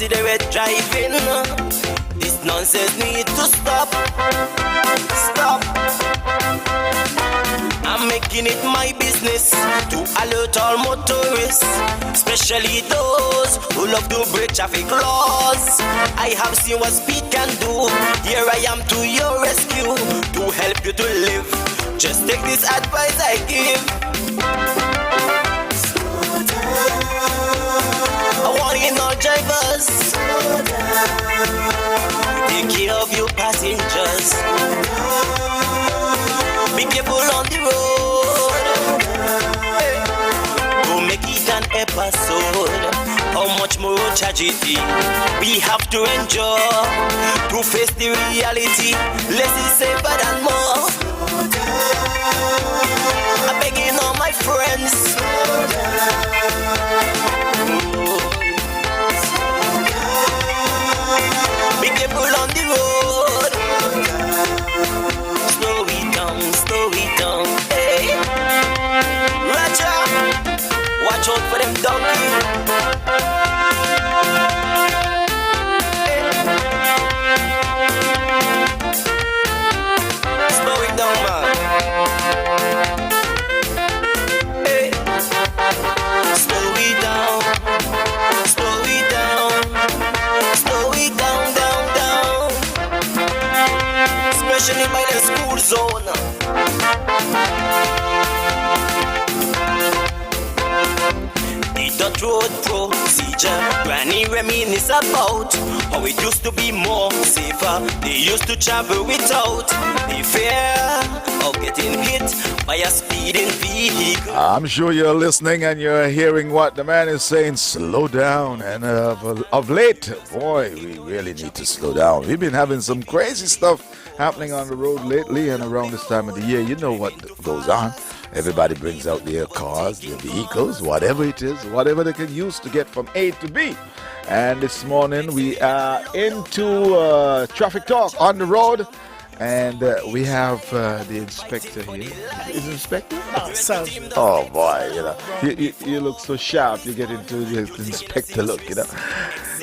considerate driving. This nonsense need to stop. Stop. I'm making it my business to alert all motorists, especially those who love to break traffic laws. I have seen what speed can do. Here I am to your rescue to help you to live. Just take this advice I give. Slow down. I want you all drivers. Slow down. Take care of your passengers. Be careful on the road. Don't make it an episode. How much more tragedy we have to endure to face the reality. Less is safer than more. I'm begging all my friends. Be careful on the road. Slow it down, hey. Roger, watch out for them donkeys. Hey. Slow it down, man. Hey. Slow it down, slow it down, slow it down, down. Especially by the school zone. The dirt road procedure, Granny reminisce about how it used to be more safer. They used to travel without the fear of getting hit by a speeding vehicle. I'm sure you're listening and you're hearing what the man is saying. Slow down. And of late, boy, we really need to slow down. We've been having some crazy stuff happening on the road lately, and around this time of the year, you know what goes on. Everybody brings out their cars, their vehicles, whatever it is, whatever they can use to get from A to B. And this morning we are into traffic talk on the road, and we have the inspector here. Is it inspector? Oh boy, you look so sharp. You get into the inspector look,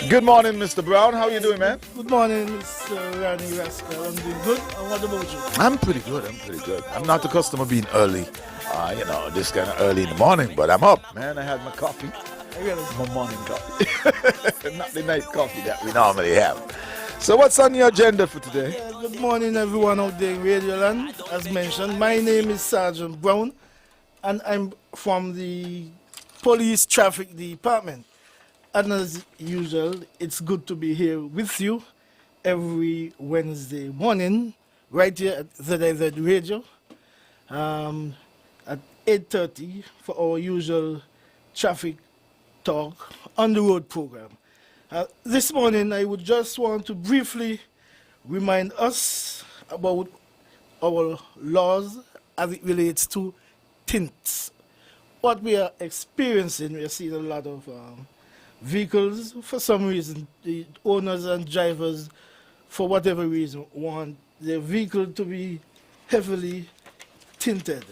Good morning, Mr. Brown. How are you doing, man? Good morning, Mr. Randy Rascal. I'm doing good. And what about you? I'm pretty good. I'm not accustomed to being early, this kind of early in the morning, but I'm up, man. I had my coffee. My morning coffee. Not the night coffee that we normally have. So what's on your agenda for today? Good morning, everyone out there in Radioland. As mentioned, my name is Sergeant Brown, and I'm from the Police Traffic Department. And as usual, it's good to be here with you every Wednesday morning, right here at ZIZ Radio, at 8:30 for our usual traffic talk on the road program. This morning, I would just want to briefly remind us about our laws as it relates to tints. What we are experiencing, we are seeing a lot of vehicles. For some reason, the owners and drivers, for whatever reason, want their vehicle to be heavily tinted.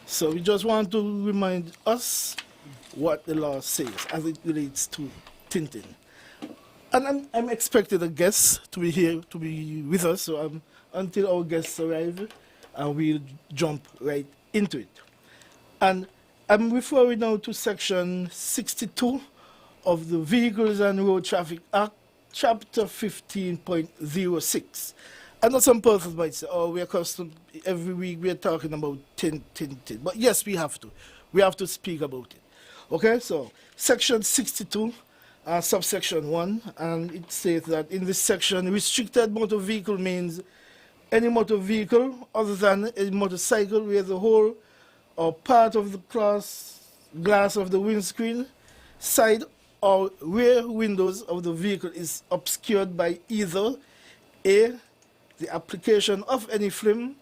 So we just want to remind us what the law says as it relates to tinting. And I'm expecting a guest to be here, to be with us, so until our guests arrive, we'll jump right into it. And I'm referring now to Section 62 of the Vehicles and Road Traffic Act, Chapter 15.06. I know some persons might say, oh, we're accustomed, every week we're talking about tinting. But yes, we have to. We have to speak about it. Okay, so Section 62, subsection 1, and it says that in this section, restricted motor vehicle means any motor vehicle other than a motorcycle where the whole or part of the glass of the windscreen, side or rear windows of the vehicle is obscured by either A, the application of any film,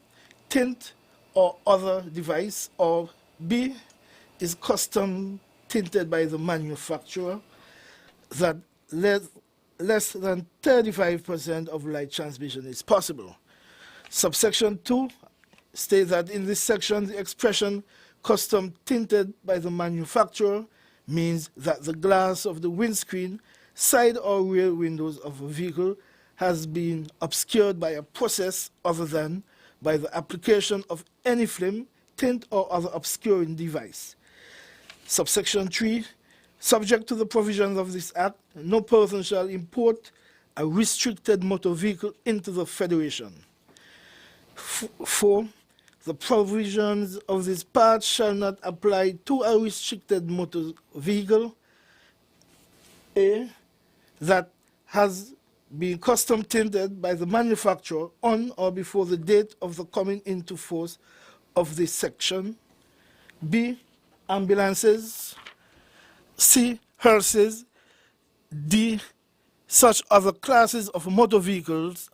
tint, or other device, or B, is custom tinted by the manufacturer, that less than 35% of light transmission is possible. Subsection 2 states that in this section, the expression custom tinted by the manufacturer means that the glass of the windscreen side or rear windows of a vehicle has been obscured by a process other than by the application of any film, tint, or other obscuring device. Subsection 3. Subject to the provisions of this Act, no person shall import a restricted motor vehicle into the Federation. 4. The provisions of this part shall not apply to a restricted motor vehicle A, that has been custom tinted by the manufacturer on or before the date of the coming into force of this section. B, ambulances. C, hearses. D, such other classes of motor vehicles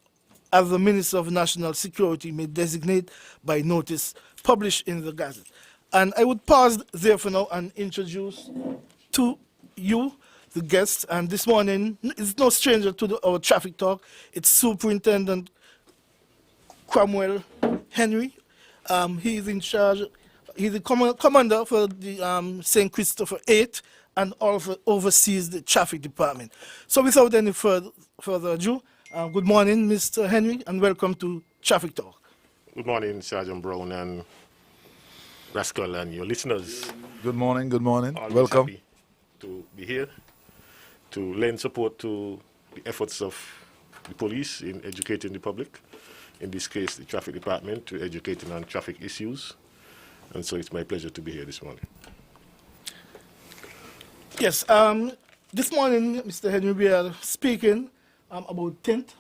as the Minister of National Security may designate by notice published in the Gazette. And I would pause there for now and introduce to you the guests. And this morning is no stranger to our traffic talk. It's Superintendent Cromwell Henry. He is in charge. He's the commander for the St. Christopher 8 and also oversees the traffic department. So without any further ado, good morning, Mr. Henry, and welcome to Traffic Talk. Good morning, Sergeant Brown and Rascal and your listeners. Good morning, good morning. Always Welcome. happy to be here to lend support to the efforts of the police in educating the public, in this case the traffic department, to educating on traffic issues. And so it's my pleasure to be here this morning. Yes, this morning, Mr. Henry, we are speaking about tint.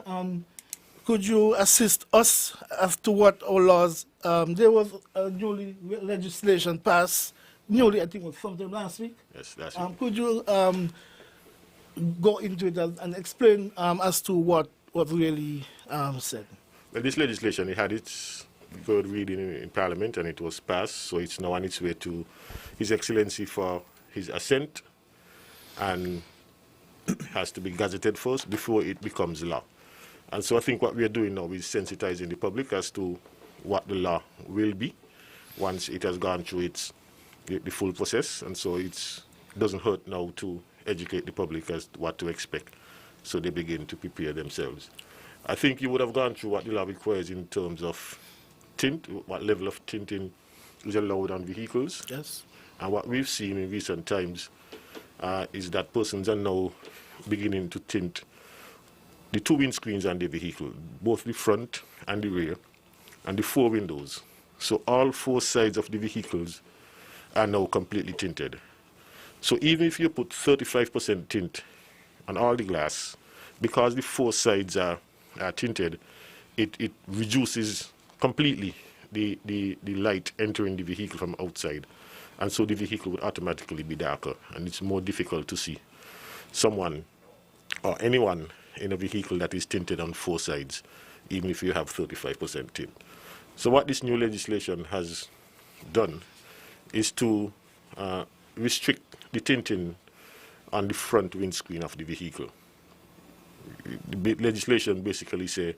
Could you assist us as to what our laws? There was a newly legislation passed, newly, I think it was sometime last week. Yes, that's it. Could you go into it and explain as to what really said? Well, this legislation, it had its third reading in Parliament and it was passed, so it's now on its way to His Excellency for his assent and has to be gazetted first before it becomes law. And so I think what we are doing now is sensitizing the public as to what the law will be once it has gone through the full process. And so it doesn't hurt now to educate the public as to what to expect, so they begin to prepare themselves. I think you would have gone through what the law requires in terms of tint, what level of tinting is allowed on vehicles. Yes. And what we've seen in recent times is that persons are now beginning to tint the two windscreens on the vehicle, both the front and the rear, and the four windows. So all four sides of the vehicles are now completely tinted. So even if you put 35% tint on all the glass, because the four sides are tinted, it reduces completely the light entering the vehicle from outside. And so the vehicle would automatically be darker, and it's more difficult to see someone or anyone in a vehicle that is tinted on four sides, even if you have 35% tint. So what this new legislation has done is to restrict the tinting on the front windscreen of the vehicle. The legislation basically says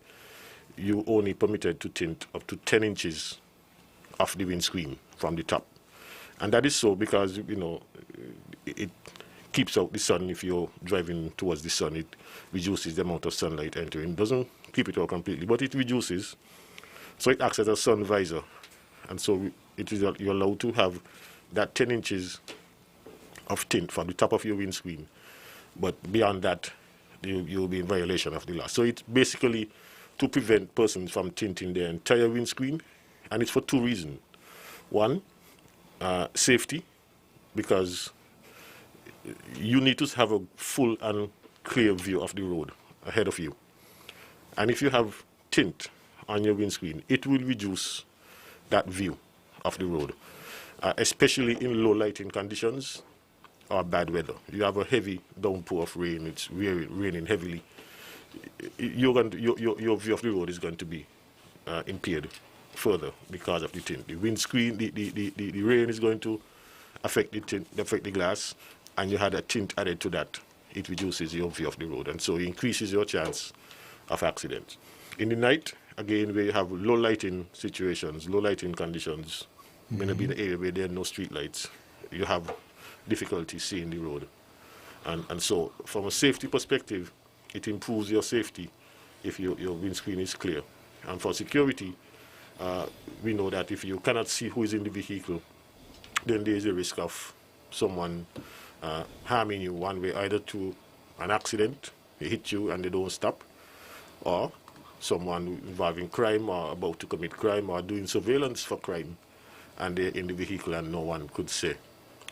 you only permitted to tint up to 10 inches of the windscreen from the top. And that is so because, you know, it keeps out the sun. If you're driving towards the sun, it reduces the amount of sunlight entering. It doesn't keep it out completely, but it reduces. So it acts as a sun visor. And so you're allowed to have that 10 inches of tint from the top of your windscreen. But beyond that, you'll be in violation of the law. So it's basically to prevent persons from tinting their entire windscreen. And it's for two reasons. One, safety, because you need to have a full and clear view of the road ahead of you. And if you have tint on your windscreen, it will reduce that view of the road, especially in low lighting conditions or bad weather. You have a heavy downpour of rain, it's raining heavily, your view of the road is going to be impaired further because of the tint. The windscreen, the rain is going to affect the tint, affect the glass, and you had a tint added to that. It reduces your view of the road, and so it increases your chance of accidents. In the night, again, where you have low lighting situations, low lighting conditions, maybe in the area where there are no street lights, you have difficulty seeing the road. And so, from a safety perspective, it improves your safety if your windscreen is clear. And for security, we know that if you cannot see who is in the vehicle, then there is a risk of someone harming you one way, either through an accident, they hit you and they don't stop, or someone involving crime or about to commit crime or doing surveillance for crime, and they're in the vehicle and no one could say,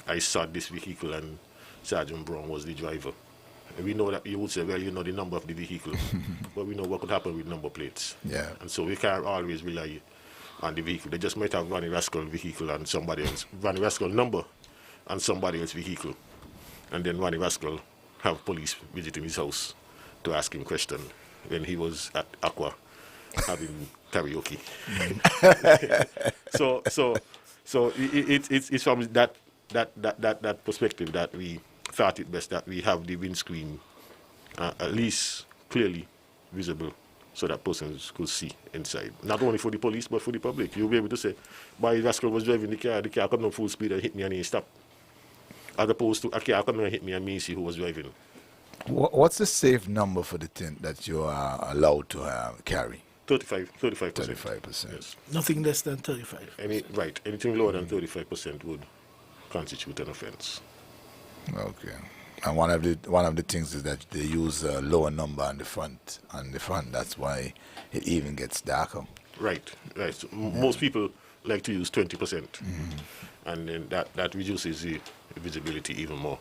I saw this vehicle and Sergeant Brown was the driver. And we know that you would say, well, you know the number of the vehicle, but we know what could happen with number plates. Yeah. And so we can't always rely on the vehicle. They just might have Ronnie Rascal vehicle and somebody else, Ronnie Rascal number and somebody else's vehicle. And then Ronnie Rascal have police visiting his house to ask him question when he was at Aqua having karaoke. so it's from that perspective that we thought it best that we have the windscreen at least clearly visible so that persons could see inside. Not only for the police, but for the public. You'll be able to say, my rascal was driving the car come down full speed and hit me and he stopped. As opposed to, a car come and hit me and me see who was driving. What's the safe number for the tint that you are allowed to carry? 35%. 35%. Yes. Nothing less than 35. Anything lower than 35% would constitute an offence. Okay. And one of the things is that they use a lower number on the front. That's why it even gets darker. Right. So most people like to use 20%, and then that reduces the visibility even more.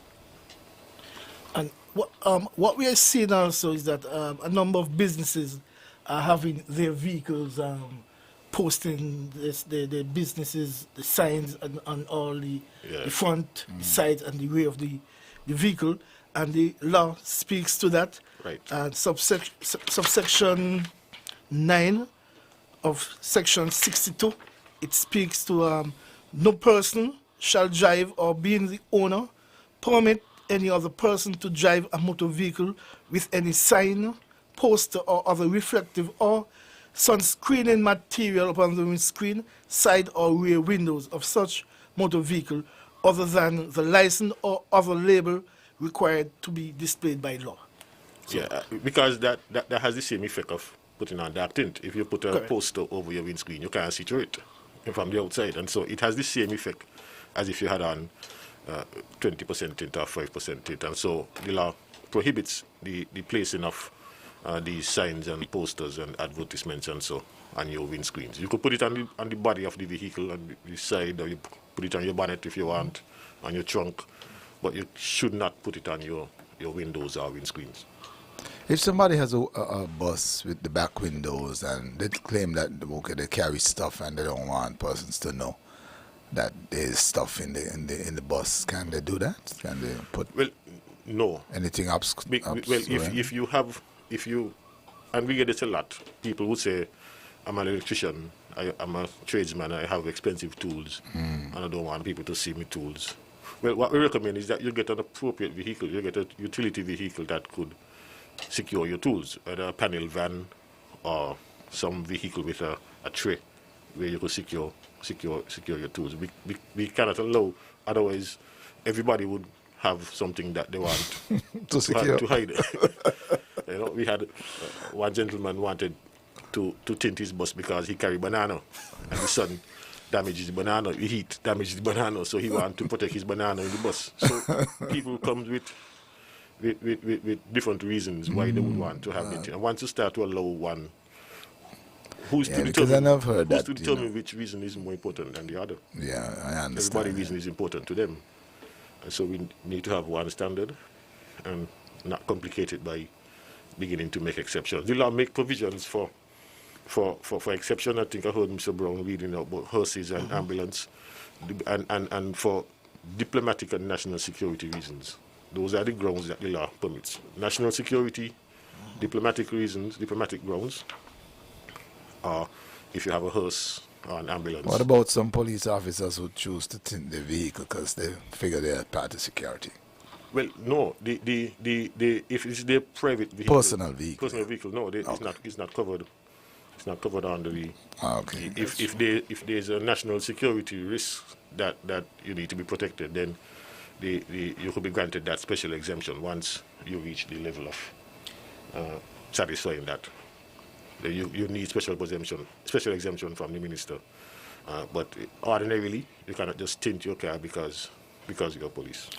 And what we are seeing also is that a number of businesses are having their vehicles posting the businesses, the signs on all the front, sides, and the rear of the vehicle, and the law speaks to that. Right. And subsection 9 of section 62, it speaks to no person shall drive or being the owner permit any other person to drive a motor vehicle with any sign, poster, or other reflective or sunscreening material upon the windscreen, side or rear windows of such motor vehicle other than the license or other label required to be displayed by law. So, because that has the same effect of putting on dark tint. If you put a poster over your windscreen, you can't see through it from the outside. And so it has the same effect as if you had on 20% tint or 5% tint. And so the law prohibits the placing of these signs and posters and advertisements and so on your windscreens. You could put it on the body of the vehicle, on the side, or you put it on your bonnet if you want, on your trunk, but you should not put it on your windows or windscreens. If somebody has a bus with the back windows and they claim that they carry stuff and they don't want persons to know that there's stuff in the bus, can they do that? Can they put no anything up? If you and we get it a lot, people would say, I'm an electrician, I'm a tradesman, I have expensive tools, and I don't want people to see my tools. Well, what we recommend is that you get an appropriate vehicle, you get a utility vehicle that could secure your tools, whether a panel van or some vehicle with a tray where you could secure your tools. We cannot allow, otherwise everybody would have something that they want to hide. You know, we had one gentleman wanted to tint his bus because he carried banana, and the sun damages the banana, the heat damages the banana, so he wanted to protect his banana in the bus. So people come with different reasons why they would want to have it. And once you start to allow one, who's to determine which reason is more important than the other? Yeah, I understand. Everybody's reason is important to them. And so we need to have one standard and not complicate it by beginning to make exceptions. The law make provisions for exception. I think I heard Mr. Brown reading about hearses and ambulance, and for diplomatic and national security reasons. Those are the grounds that the law permits. National security, diplomatic reasons, diplomatic grounds, or if you have a hearse or an ambulance. What about some police officers who choose to tint their vehicle because they figure they are part of security? Well, no. If it's their private vehicle, personal vehicle, no, it's not covered. It's not covered under the. Okay. If there's a national security risk that you need to be protected, then you could be granted that special exemption once you reach the level of satisfying that. You need special exemption from the minister. But ordinarily, you cannot just tint your car because you're police.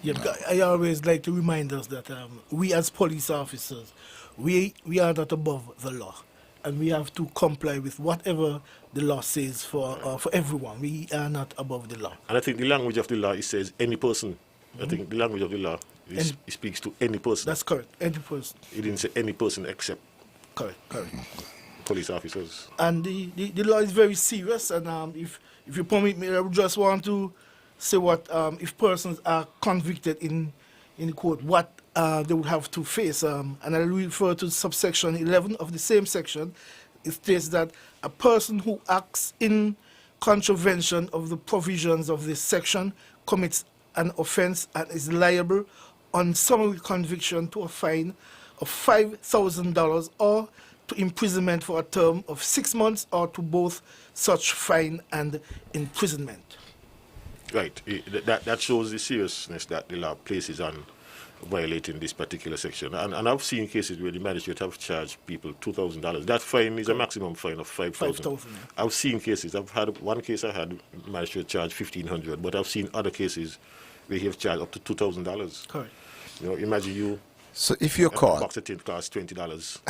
Yeah, I always like to remind us that we as police officers, we are not above the law. And we have to comply with whatever the law says for everyone. We are not above the law. And I think the language of the law, it says any person. I think the language of the law, it speaks to any person. That's correct, any person. It didn't say any person except Correct. police officers. And the law is very serious, and if you permit me, I would just want to say what if persons are convicted in court, what they would have to face. And I refer to subsection 11 of the same section. It states that a person who acts in contravention of the provisions of this section commits an offense and is liable on summary conviction to a fine of $5,000 or to imprisonment for a term of 6 months or to both such fine and imprisonment. Right. That shows the seriousness that the law places on violating this particular section. And I've seen cases where the magistrate have charged people $2,000. That fine is a maximum fine of $5,000. I've seen cases. I've had one case I had the magistrate charge $1,500, but I've seen other cases where he have charged up to $2,000. Correct. You know, imagine you. So if you're A caught, box of tint costs $20.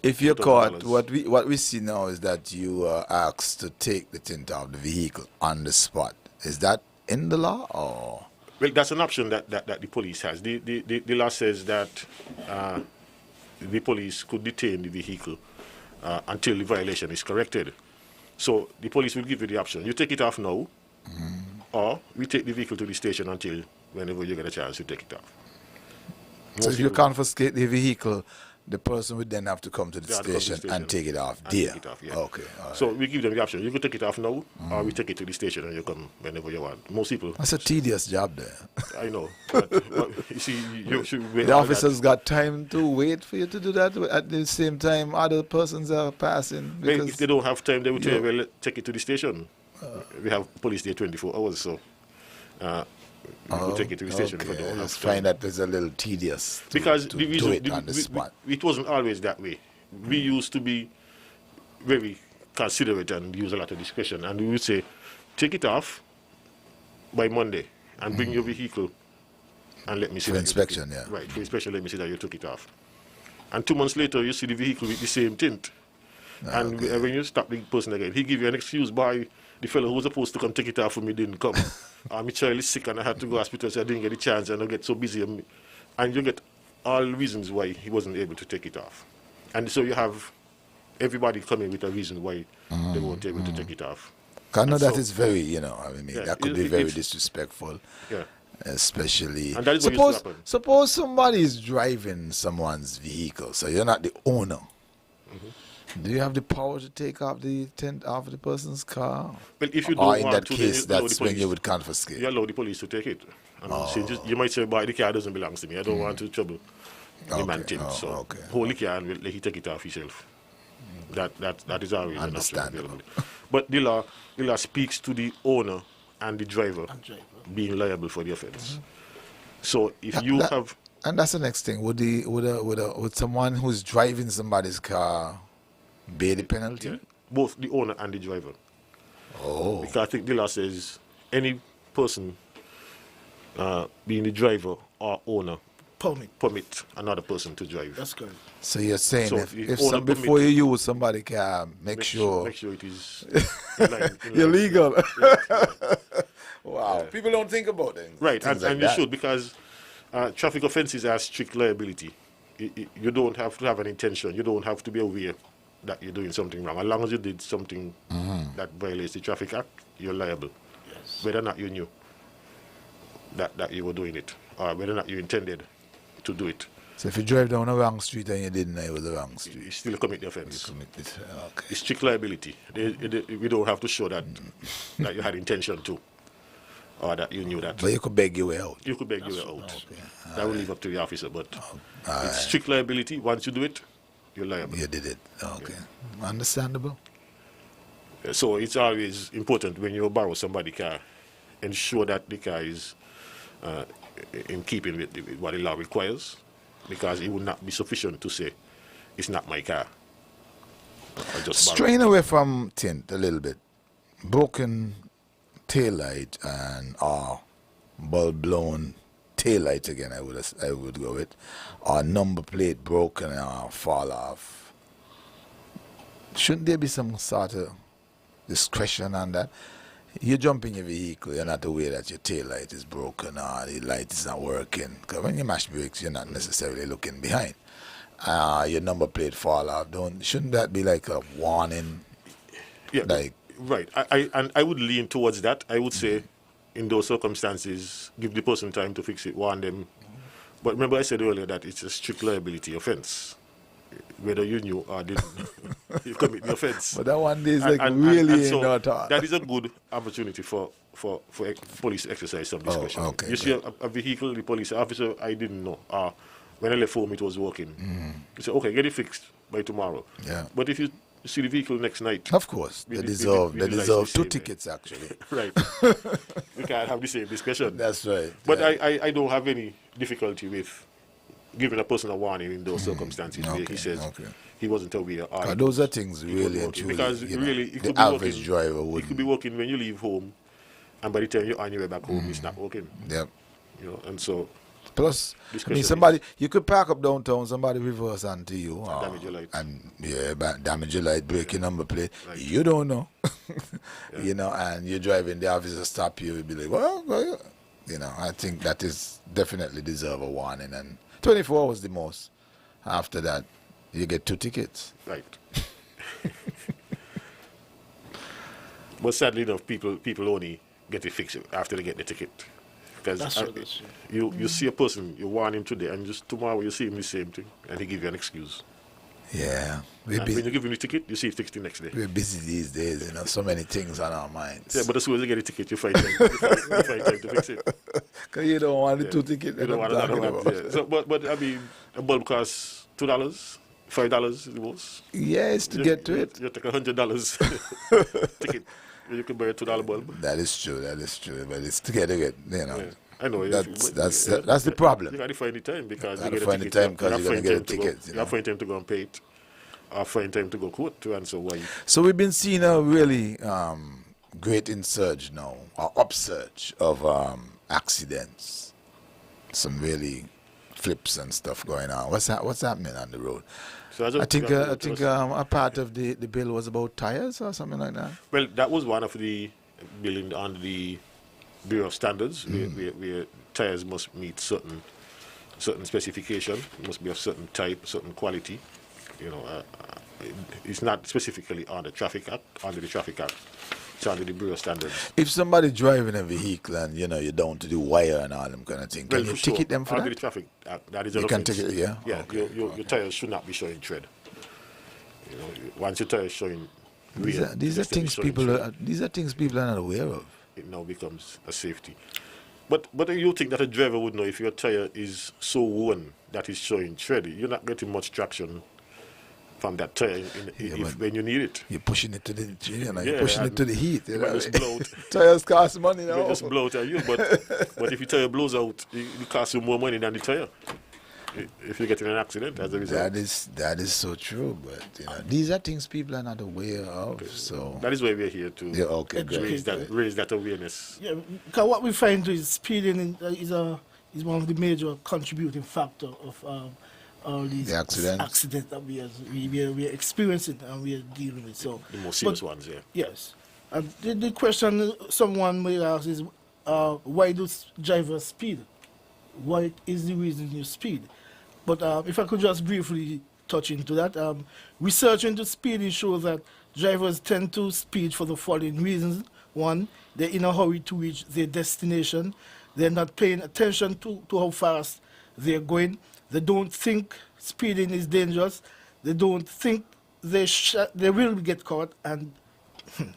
if you're caught, $2,000. what we see now is that you are asked to take the tint off the vehicle on the spot. Is that in the law or? Well, that's an option that the police has. The law says that the police could detain the vehicle until the violation is corrected. So the police will give you the option. You take it off now, or we take the vehicle to the station until whenever you get a chance to take it off. So if you confiscate the vehicle, the person would then have to come to the station and take it off there. Take it off, yeah. Okay. All right. So we give them the option. You could take it off now, or we take it to the station and you come whenever you want. Most people. That's a tedious job there. I know. But you see, you should wait. The officers got time to wait for you to do that. At the same time, other persons are passing. If they don't have time, they will tell you, well, take it to the station. We have police there 24 hours, so we will take it to the station. Okay. If they don't I have just time. find that there's a little tedious Because to the do reason it on the spot. it wasn't always that way. We used to be very considerate and use a lot of discretion, and we would say, take it off by Monday and bring your vehicle and let me see For that you took inspection, it. yeah. Right, for inspection, let me see that you took it off. And 2 months later, you see the vehicle with the same tint. And when you stop the person again, he give you an excuse by the fellow who was supposed to come take it off for me didn't come. My child is sick and I had to go to hospital, so I didn't get a chance and I get so busy. And you get all reasons why he wasn't able to take it off. And so you have everybody coming with a reason why they weren't able to take it off. I know And that so- is very, that could be very it's- disrespectful. Yeah. Especially, And that is what used to happen. suppose somebody is driving someone's vehicle, so you're not the owner. Do you have the power to take off the tent off the person's car? Well, if you don't Or in want that to, then case, you allow that's the when police. you would confiscate. You allow the police to take it. You might say, boy, the car doesn't belong to me. I don't want to trouble the man tint. So hold the car and let he take it off himself. That is always an option Understandable. available. But the law speaks to the owner and the driver being liable for the offense. So if you have And that's the next thing. Would someone who's driving somebody's car bear the penalty? both the owner and the driver, Oh. because I think the law says any person being the driver or owner permit another person to drive. That's good. So you're saying So if if owner before permit- you use somebody's car, make sure it is in line. you're legal. Yeah. Wow. People don't think about it. Right, Things and like you that. should, because traffic offences are strict liability. You don't have to have an intention. You don't have to be aware that you're doing something wrong. As long as you did something that violates the Traffic Act, you're liable. Yes. Whether or not you knew that you were doing it, or whether or not you intended to do it, So if you drive down the wrong street and you didn't know it was the wrong street, you still commit the offence. commit it. Okay. It's strict liability. We don't have to show that you had intention to, or that you knew that. But you could beg your way out. You could beg your way out. That will leave up to the officer, but All it's strict liability. Once you do it, you're liable. You did it. Okay. Understandable. So it's always important when you borrow somebody's car, ensure that the car is uh, in keeping with what the law requires, because it would not be sufficient to say it's not my car. I just borrowed Straying away from tint a little bit. Broken taillight and bulb blown taillight again, I would go with. Or number plate broken or fall off. Shouldn't there be some sort of discretion on that? You jump in your vehicle, you're not aware that your tail light is broken or the light is not working. Because when you mash brakes, you're not necessarily looking behind. Your number plate fall off. Shouldn't that be like a warning? Yeah, Like, right. I would lean towards that. I would say, in those circumstances, give the person time to fix it, warn them. But remember, I said earlier that it's a strict liability offence. Whether you knew or didn't, you commit the offence. but that one is like And really so not hard. that is a good opportunity for police to exercise some discretion. okay, You see a vehicle, the police officer, I didn't know. When I left home, it was working. You say, okay, get it fixed by tomorrow. Yeah. But if you see the vehicle next night, Of course, We they did- deserve we did they like deserve the two same, tickets actually. right, we can't have the same discussion. That's right. But yeah. I don't have any difficulty with giving a person a warning in those circumstances where Okay, he says okay. he wasn't aware. Or But he those was- are things he was really and working. truly, Because you know, really, it the could be average working, driver it could wouldn't. be working when you leave home, and by the time you're on your way back home, it's not working. Yep. You know, and so Plus, I Discretion mean, is- somebody you could park up downtown, somebody reverse onto you, damage your light. and damage your light, break your number plate. Right. You don't know, you know, and you're driving. The officer stop you, you'd be like, well, you know. I think that is definitely deserve a warning. And 24 hours the most. After that, you get 2 tickets. right. But sadly enough, people only get it fixed after they get the ticket. Because That's true, that's true. you see a person, you warn him today, and just tomorrow you see him the same thing, and he give you an excuse. Yeah, And when you give him the ticket, you see it fixed the next day. we're busy these days. You know, so many things on our minds. Yeah, but as soon as you get a ticket, you find time, you find time to fix it. Cause you don't want the Yeah. 2 tickets. You don't want another one. Yeah. So, but I mean, a bulb costs $2, $5 the most. Yeah, it's to get to it. You take $100 ticket. You can buy a $2 bulb. That is true. But it's to get it. You know, Yeah. I know. that's the problem. You got to find the time because Gotta you get find a the ticket. time 'cause you you're have gonna to get a find time to go- ticket, you You have know. to find time to go and pay it, or find time to go court to answer why. So we've been seeing a really great insurge now, or upsurge of accidents. Some really flips and stuff going on. What's happening on the road? So I think a part of the bill was about tires or something like that. well, that was one of the billing under the Bureau of Standards, where tires must meet certain specification, must be of certain type, certain quality. You know, it's not specifically on the Traffic Act, under the Traffic Act. It's under the Bureau of Standards. If somebody driving a vehicle and you're down to do wire and all them kind of thing, can you for sure, ticket them for under that? the Traffic Act, that is an You can offense. ticket it, yeah? Yeah, Okay, your tires should not be showing tread. You know, once your tires showing wear, These are just to be things showing people tread, are not aware of. it now becomes a safety. But you think that a driver would know if your tire is so worn that it's showing tread, you're not getting much traction from that tire but when you need it. You're pushing it to the, you're Yeah, pushing it and to the heat. You you might know? just blow out. Tires cost money You now. just blow out at you, but if your tire blows out, it costs you more money than the tire. If you get in an accident as a result. That is so true, but you know, these are things people are not aware of. So That is why we're here to yeah, okay, Educate. great. raise that awareness. Yeah, because what we find is speeding is one of the major contributing factor of all these The accidents. accidents that we are experiencing and we are dealing with. So The more serious but- ones, yeah. Yes. And the question someone may ask is, why do drivers speed? What is the reason you speed? But if I could just briefly touch into that, research into speeding shows that drivers tend to speed for the following reasons. One, they're in a hurry to reach their destination. They're not paying attention to how fast they're going. They don't think speeding is dangerous. They don't think they will get caught, and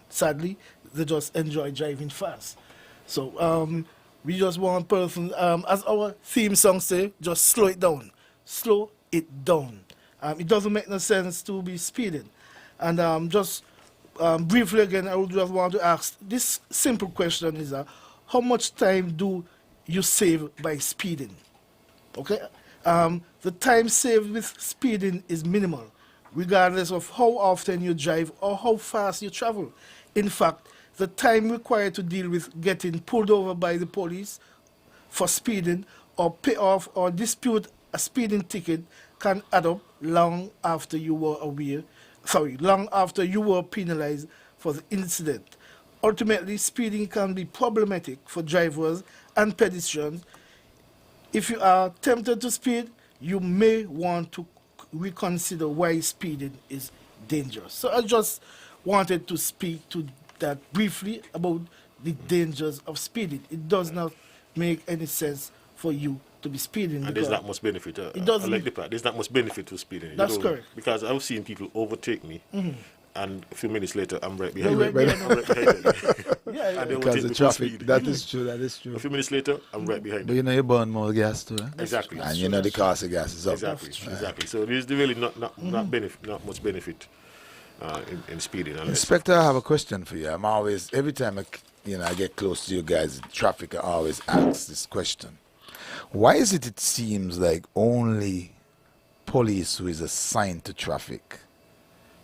sadly, they just enjoy driving fast. So we just want person, as our theme song say, just slow it down. Slow it down. It doesn't make no sense to be speeding. And just briefly again, I would just want to ask this simple question is, how much time do you save by speeding. Okay? The time saved with speeding is minimal, regardless of how often you drive or how fast you travel. In fact, the time required to deal with getting pulled over by the police for speeding or pay off or dispute a speeding ticket can add up long after you were long after you were penalized for the incident. Ultimately, speeding can be problematic for drivers and pedestrians. If you are tempted to speed, you may want to reconsider why speeding is dangerous. So I just wanted to speak to that briefly about the dangers of speeding. It does not make any sense for you to be speeding. And there's not much benefit. It doesn't. I like the part. There's not much benefit to speeding. That's correct. Because I've seen people overtake me, and a few minutes later, I'm right You're behind right them. I'm right behind them. Yeah, And they Because overtake the me full traffic, speed. that is true, that is true. A few minutes later, I'm right behind But them. you know you burn more gas too, eh? Exactly. And you know the cost of gas is up. Exactly. Exactly. So there's really not much benefit in speeding. Unless Inspector, I have a question for you. I'm always, every time I get close to you guys in traffic, I always ask this question. Why is it seems like only police who is assigned to traffic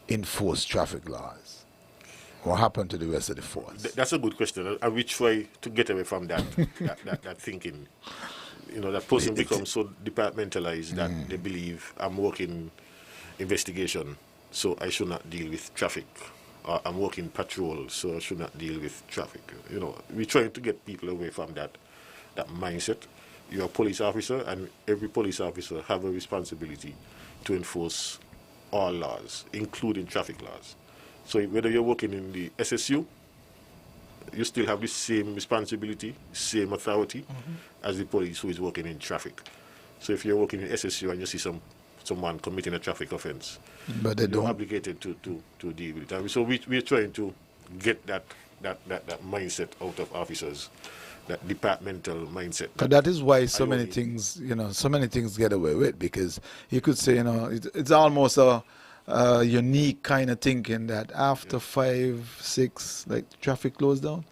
enforce traffic laws? What happened to the rest of the force? That's a good question. I will try to get away from that that thinking. You know, that person becomes so departmentalized that they believe I'm working investigation, so I should not deal with traffic. Or I'm working patrol, so I should not deal with traffic. You know, we're trying to get people away from that mindset. You're a police officer, and every police officer have a responsibility to enforce all laws, including traffic laws. So whether you're working in the SSU, you still have the same responsibility, same authority as the police who is working in traffic. So if you're working in SSU and you see someone committing a traffic offense, But they you're don't. obligated to deal with it. And so we're trying to get that mindset out of officers, that departmental mindset. But that is why so I many only- things, so many things get away with, because you could say, it's almost a unique kind of thinking that after 5, 6, like traffic closed down,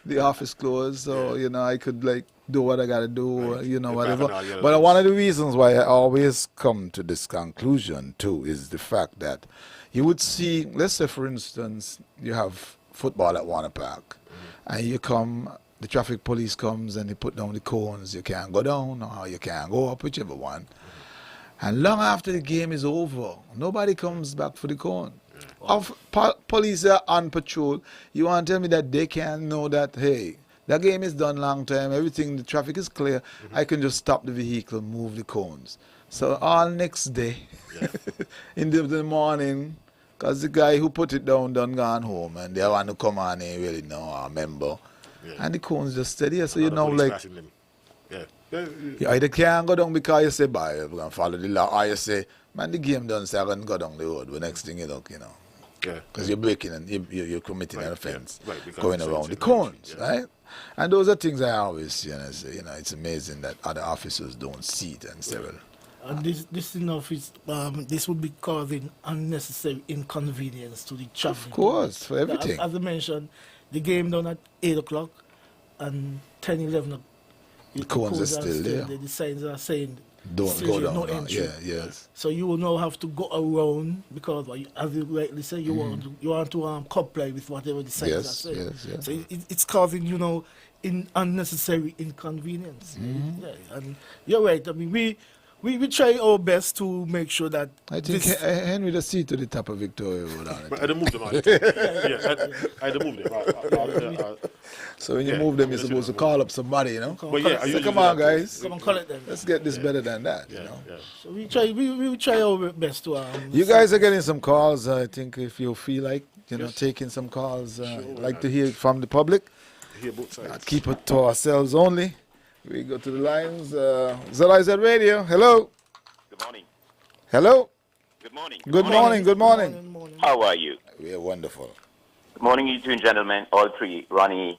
the office closed, so I could do what I gotta do, Right. whatever. Back and all the other But one of things. the reasons why I always come to this conclusion too is the fact that you would see, let's say for instance, you have football at Warner Park, and the traffic police comes and they put down the cones. You can't go down or you can't go up, whichever one. And long after the game is over, nobody comes back for the cone. Police are on patrol. You want to tell me that they can know that, hey, that game is done long time, everything, the traffic is clear, I can just stop the vehicle, move the cones. So all next day, in the morning, because the guy who put it down done gone home, and they want to come on and really know or remember. Yeah. And the cones just steady. So you Another know, police like, passing them. Yeah. you either can't go down because you say, bye, we're going to follow the law, or you say, man, the game done, so I'm going to go down the road. The next thing you look, Yeah. because you're breaking and you're committing an Right, offense, yeah, right, because going it's around the sensitive, cones, yeah. right? And those are things I always say, it's amazing that other officers don't see it and say, well, And this enough is this would be causing unnecessary inconvenience to the traffic. of course, for everything. As I mentioned, the game done at 8 o'clock and 10, 11 o'clock. The cones are still there. The signs are saying Don't still go here, down. no now. entry. Yes. So you will now have to go around because, as you rightly say, you want to comply with whatever the signs Yes, are saying. yes. So it's causing unnecessary inconvenience. Mm-hmm. Yeah, and you're right. I mean, we try our best to make sure that I think Henry just see to the top of Victoria Road on But it. I don't move them out. I don't move them. So when you Yeah, move them, you're yes, supposed to yes. call up somebody, But yeah, I So usually come do on, that too. guys. come and collect them. Let's get this better than that, Yeah, yeah. So we try our best to. You guys are getting some calls. I think if you feel like, taking some calls, like to hear it from the public. Hear both sides. Keep it to ourselves only. We go to the lines. ZIZ Radio. Hello. Good morning. Hello. Good morning. Good morning. Good morning. How are you? We are wonderful. Good morning, you two gentlemen, all three, Ronnie,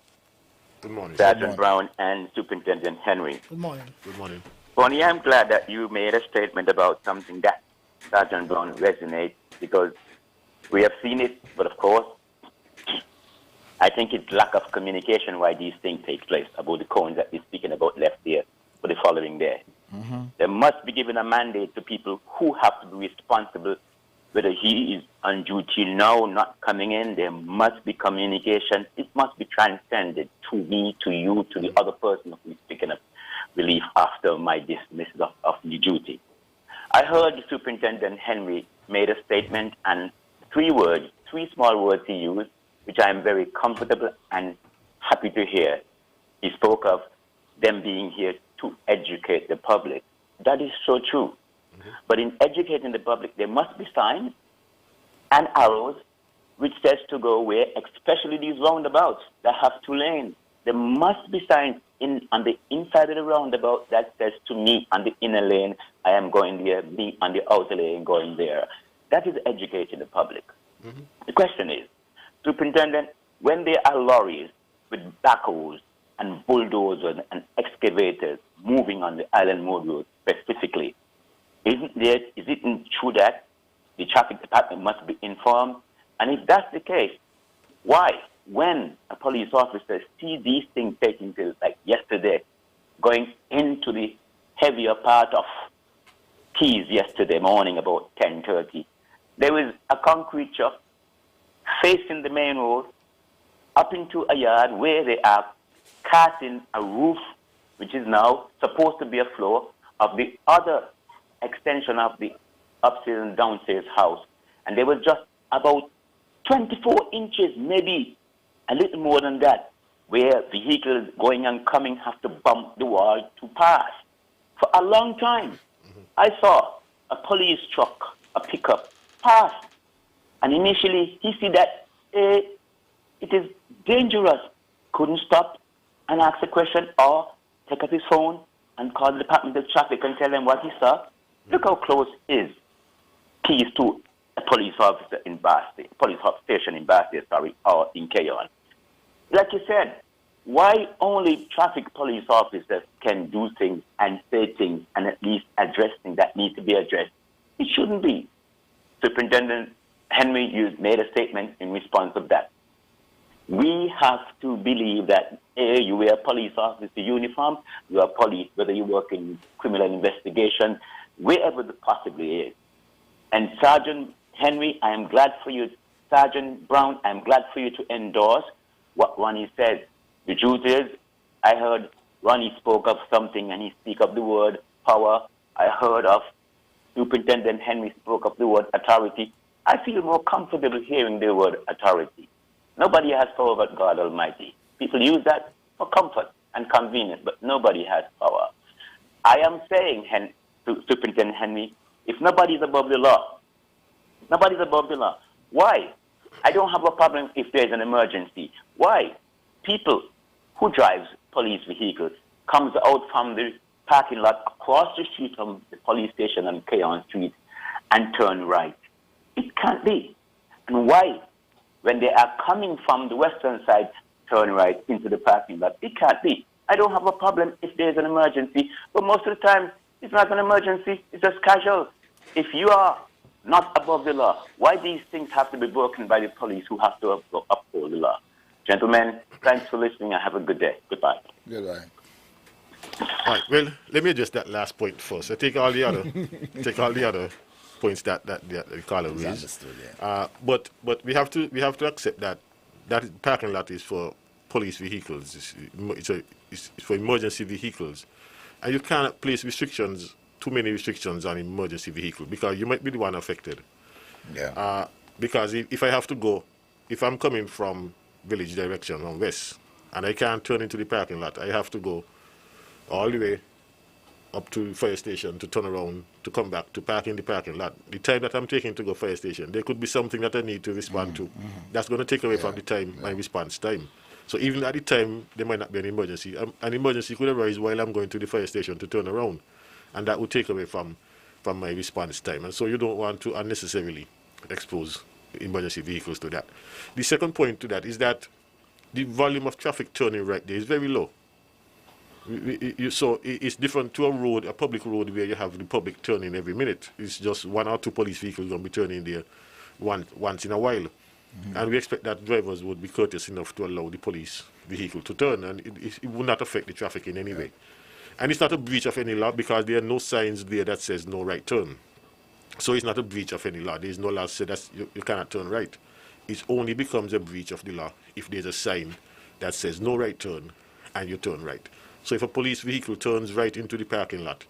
Good morning. Sergeant Brown, and Superintendent Henry. Good morning. Good morning. Bonnie, I'm glad that you made a statement about something that Sergeant Brown resonates because we have seen it, but of course, I think it's lack of communication why these things take place, about the cones that we're speaking about left there for the following day. There must be given a mandate to people who have to be responsible, whether he is on duty now, not coming in. There must be communication. It must be transcended to me, to you, to the other person who is picking up relief after my dismissal of the duty. I heard the Superintendent Henry made a statement, and three small words he used, which I am very comfortable and happy to hear. He spoke of them being here to educate the public. That is so true. But in educating the public, there must be signs and arrows which says to go where, especially these roundabouts that have two lanes. There must be signs on the inside of the roundabout that says to me on the inner lane, I am going there, me on the outer lane going there. That is educating the public. The question is, Superintendent, when there are lorries with backhoes and bulldozers and excavators moving on the Island Mode Road specifically, is it true that the traffic department must be informed? And if that's the case, why, when a police officer sees these things taking place, like yesterday, going into the heavier part of Keys yesterday morning about 10:30, there was a concrete truck facing the main road up into a yard where they are casting a roof, which is now supposed to be a floor of the other extension of the upstairs and downstairs house. And they were just about 24 inches, maybe a little more than that, where vehicles going and coming have to bump the wall to pass. For a long time, I saw a police truck, a pickup, pass. And initially, he said that it is dangerous. Couldn't stop and ask a question or take up his phone and call the Department of Traffic and tell them what he saw. Look how close is Keys to a police officer in Basti, police station in Basti, or in Keyon. Like you said, why only traffic police officers can do things and say things and at least address things that need to be addressed? It shouldn't be. Superintendent Henry, you made a statement in response to that. We have to believe that you wear a police officer uniform, you are police, whether you work in criminal investigation, wherever it possibly is. And Sergeant Henry, I am glad for you. Sergeant Brown, I am glad for you to endorse what Ronnie said. The truth is, I heard Ronnie spoke of something and he speak of the word power. I heard of Superintendent Henry spoke of the word authority. I feel more comfortable hearing the word authority. Nobody has power but God Almighty. People use that for comfort and convenience, but nobody has power. I am saying, Superintendent Henry, if nobody is above the law, nobody's above the law. Why? I don't have a problem if there's an emergency. Why? People who drives police vehicles comes out from the parking lot across the street from the police station on Keyon Street and turn right. It can't be. And why? When they are coming from the western side, turn right into the parking lot. It can't be. I don't have a problem if there's an emergency, but most of the time, it's not an emergency, it's just casual. If you are not above the law, why these things have to be broken by the police who have to uphold the law? Gentlemen, thanks for listening and have a good day. Goodbye. Goodbye. All right, well, let me address that last point first. I take all the other points that the caller raised. Understood, yeah. But we have to accept that parking lot is for police vehicles. It's for emergency vehicles, and you cannot place too many restrictions on emergency vehicle because you might be the one affected. Yeah. Because if I have to go, if I'm coming from village direction on west, and I can't turn into the parking lot, I have to go all the way up to the fire station to turn around to come back to park in the parking lot. The time that I'm taking to go fire station, there could be something that I need to respond to. That's going to take away from the time, my response time. So even at the time, there might not be an emergency. An emergency could arise while I'm going to the fire station to turn around, and that would take away from my response time. And so you don't want to unnecessarily expose emergency vehicles to that. The second point to that is that the volume of traffic turning right there is very low. So it's different to a public road where you have the public turning every minute. It's just one or two police vehicles going to be turning there once in a while. And we expect that drivers would be courteous enough to allow the police vehicle to turn, and it will not affect the traffic in any way. And it's not a breach of any law because there are no signs there that says no right turn. So it's not a breach of any law. There is no law that says that you cannot turn right. It only becomes a breach of the law if there's a sign that says no right turn and you turn right. So if a police vehicle turns right into the parking lot,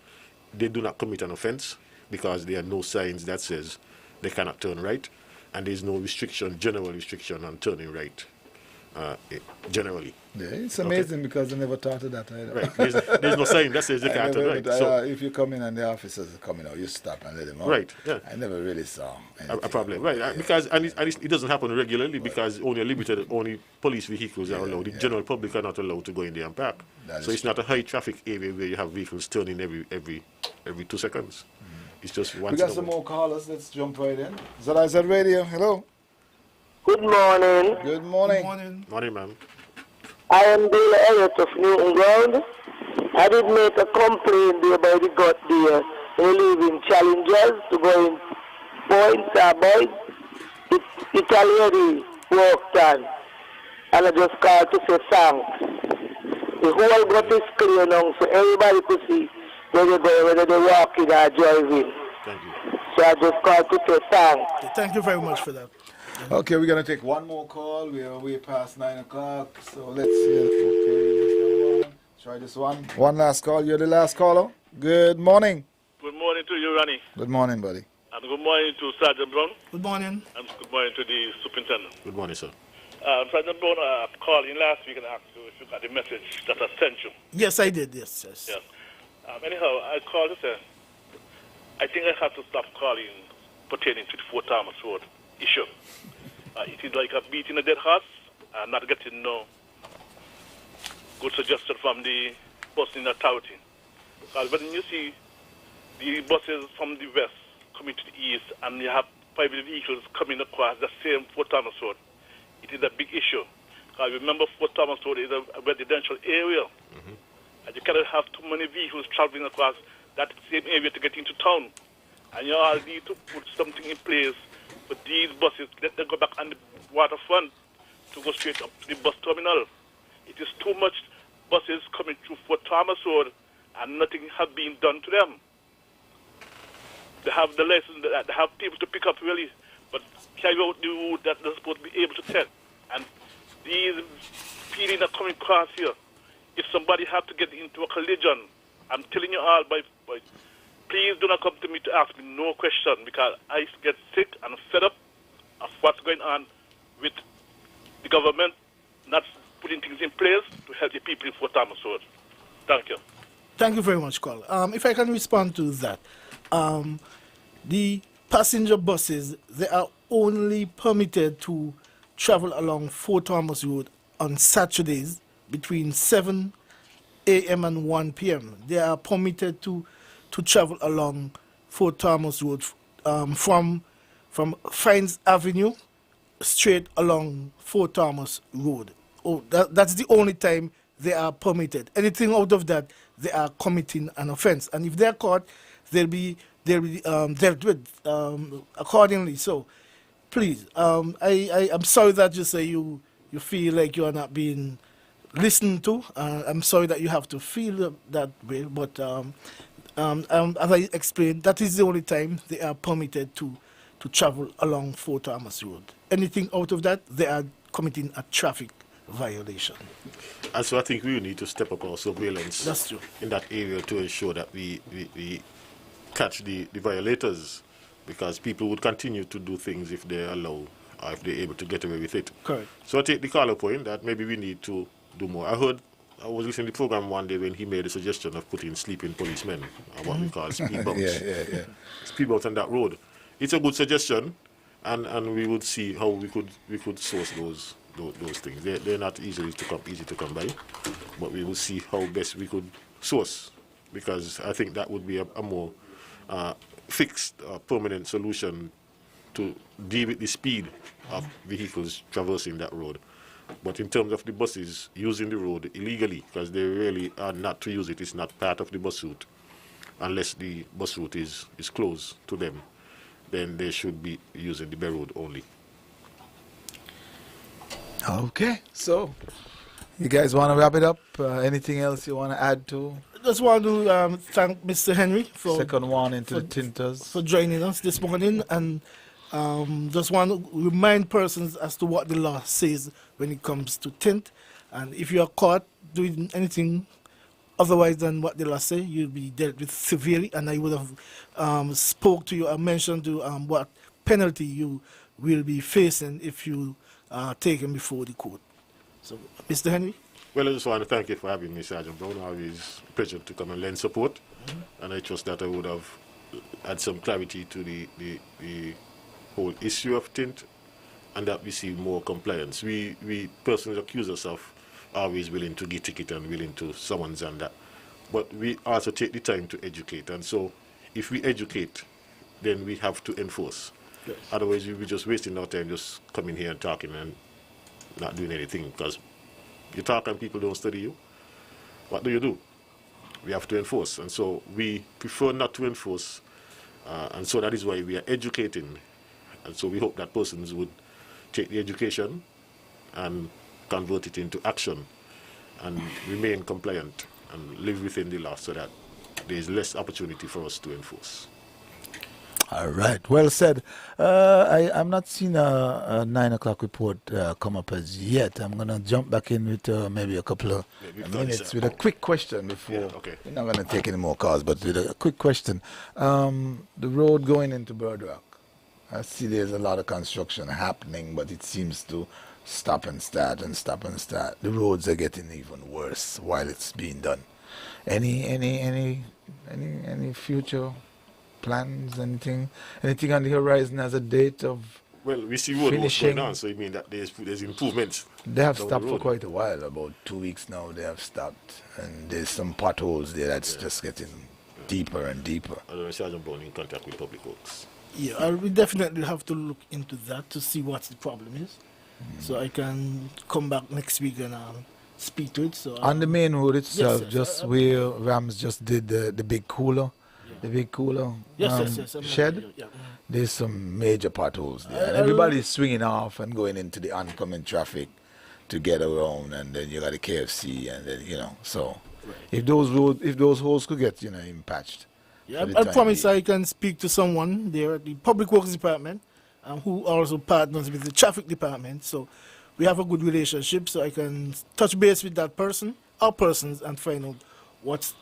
they do not commit an offense because there are no signs that says they cannot turn right, and there's no restriction, general restriction on turning right, generally. Yeah, it's amazing because I never thought of that either. Right. There's no sign that says they can't turn right. So if you come in and the officers are coming out, you stop and let them out. Right, yeah. I never really saw a problem, right? Because it doesn't happen regularly because only police vehicles are allowed. The general public are not allowed to go in there and park. So it's not a high traffic area where you have vehicles turning every 2 seconds. It's just once. We got some more callers. Let's jump right in. ZIZ Radio. Hello. Good morning. Good morning. Good morning. Morning, ma'am. I am Dale Elliott of Newton Ground. I did make a complaint there by the gut there. They leaving challengers to go in points or boys. Italian walked on. And I just called to say thanks. The whole gut is clear now so everybody could see where they go, whether they're walking or driving. Thank you. So I just called to say thanks. Thank you very much for that. Okay, we're going to take one more call. We are way past 9 o'clock. So let's see. Okay, try this one. One last call. You're the last caller. Good morning. Good morning to you, Ronnie. Good morning, buddy. And good morning to Sergeant Brown. Good morning. And good morning to the superintendent. Good morning, sir. Sergeant Brown, I called in last week and asked you if you got the message that I sent you. Yes, I did. Yes. Yes. Anyhow, I called to say, I think I have to stop calling pertaining to the Fort Thomas Road issue. It is like a beating a dead horse and not getting no good suggestion from the busing authority. Because when you see the buses from the west coming to the east and you have private vehicles coming across the same Fort Thomas Road, it is a big issue. Because remember, Fort Thomas Road is a residential area. And you cannot have too many vehicles traveling across that same area to get into town. And you all need to put something in place for these buses, let them go back on the waterfront to go straight up to the bus terminal. It is too much buses coming through Fort Thomas Road and nothing has been done to them. They have the license, they have people to pick up really, but carry out the route that they're supposed to be able to take. And these people are coming across here. If somebody had to get into a collision, I'm telling you all, please do not come to me to ask me no question because I get sick and fed up of what's going on with the government not putting things in place to help the people in Fort Thomas Road. Thank you. Thank you very much, Carl. If I can respond to that, the passenger buses, they are only permitted to travel along Fort Thomas Road on Saturdays between 7 a.m. and 1 p.m. They are permitted to travel along Fort Thomas Road from Fines Avenue straight along Fort Thomas Road. That's the only time they are permitted. Anything out of that, they are committing an offense. And if they're caught, they'll be dealt with accordingly. So, please, I'm sorry that you say you feel like you are not being listened to. I'm sorry that you have to feel that way, but as I explained, that is the only time they are permitted to travel along Fort Thomas Road. Anything out of that, they are committing a traffic violation. And so I think we need to step up our surveillance That's true. in that area to ensure that we catch the violators, because people would continue to do things if they allow or if they're able to get away with it. Correct. So I take the caller point that maybe we need to do more. I was listening to the program one day when he made a suggestion of putting sleeping policemen, or what we call speed bumps. Yeah. Speed bumps on that road. It's a good suggestion, and we would see how we could source those things. They're not easy to come by, but we will see how best we could source, because I think that would be a more fixed, permanent solution to deal with the speed of vehicles traversing that road. But in terms of the buses using the road illegally, because they really are not to use it, it's not part of the bus route, unless the bus route is closed to them, then they should be using the Bay Road only. Okay, so you guys want to wrap it up? Anything else you want to add to Just want to thank Mr. Henry for second one into the tinters? for joining us this morning, and just want to remind persons as to what the law says when it comes to tint. And if you are caught doing anything otherwise than what the law say, you'll be dealt with severely. And I would have spoke to you and mentioned to what penalty you will be facing if you are taken before the court. So, Mr. Henry. Well, I just want to thank you for having me, Sergeant Brown. Always a pleasure to come and lend support. And I trust that I would have had some clarity to the whole issue of tint, and that we see more compliance. We personally accuse ourselves always willing to give ticket and willing to summons and that. But we also take the time to educate. And so if we educate, then we have to enforce. Yes. Otherwise, we'll be just wasting our time just coming here and talking and not doing anything, because you talk and people don't study you. What do? We have to enforce. And so we prefer not to enforce. And so that is why we are educating. And so we hope that persons would take the education and convert it into action and remain compliant and live within the law, so that there is less opportunity for us to enforce. All right, well said. I'm not seeing a 9 o'clock report come up as yet. I'm going to jump back in with maybe a couple of minutes with a quick question before. Yeah, okay. We're not going to take any more calls, but with a quick question. The road going into Bird Rock, I see there's a lot of construction happening, but it seems to stop and start and stop and start. The roads are getting even worse while it's being done. Any future plans, anything on the horizon as a date of Well, we see road work finishing? going on, so you mean that there's improvements. They have down stopped the for road. quite a while, about 2 weeks now they have stopped, and there's some potholes there that's just getting deeper and deeper. I don't know, Sergeant Brown in contact with Public Works. Yeah, we definitely have to look into that to see what the problem is. So I can come back next week and speak to it. So On the main road itself, yes, just where Rams just did the big cooler, the big cooler yes. shed, Yeah. there's some major potholes there. And everybody's swinging off and going into the oncoming traffic to get around, and then you got the KFC, and then, so if those holes could get, even patched. Yeah, for the I time promise being. I can speak to someone there at the Public Works Department, who also partners with the Traffic Department. So we have a good relationship, so I can touch base with that person or persons and find out what's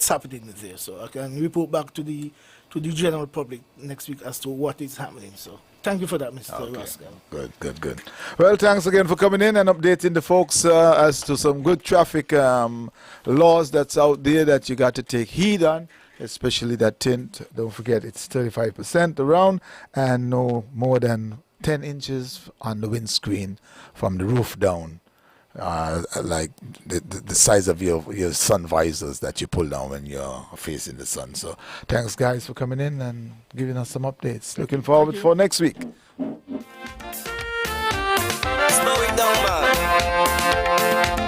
happening there. So I can report back to the general public next week as to what is happening. So thank you for that, Mr. Rascal. Good. Well, thanks again for coming in and updating the folks as to some good traffic laws that's out there that you got to take heed on, especially that tint. Don't forget, it's 35% around and no more than 10 inches on the windscreen from the roof down, like the size of your sun visors that you pull down when you're facing the sun. So thanks, guys, for coming in and giving us some updates. Looking forward for next week. Slow it down, man.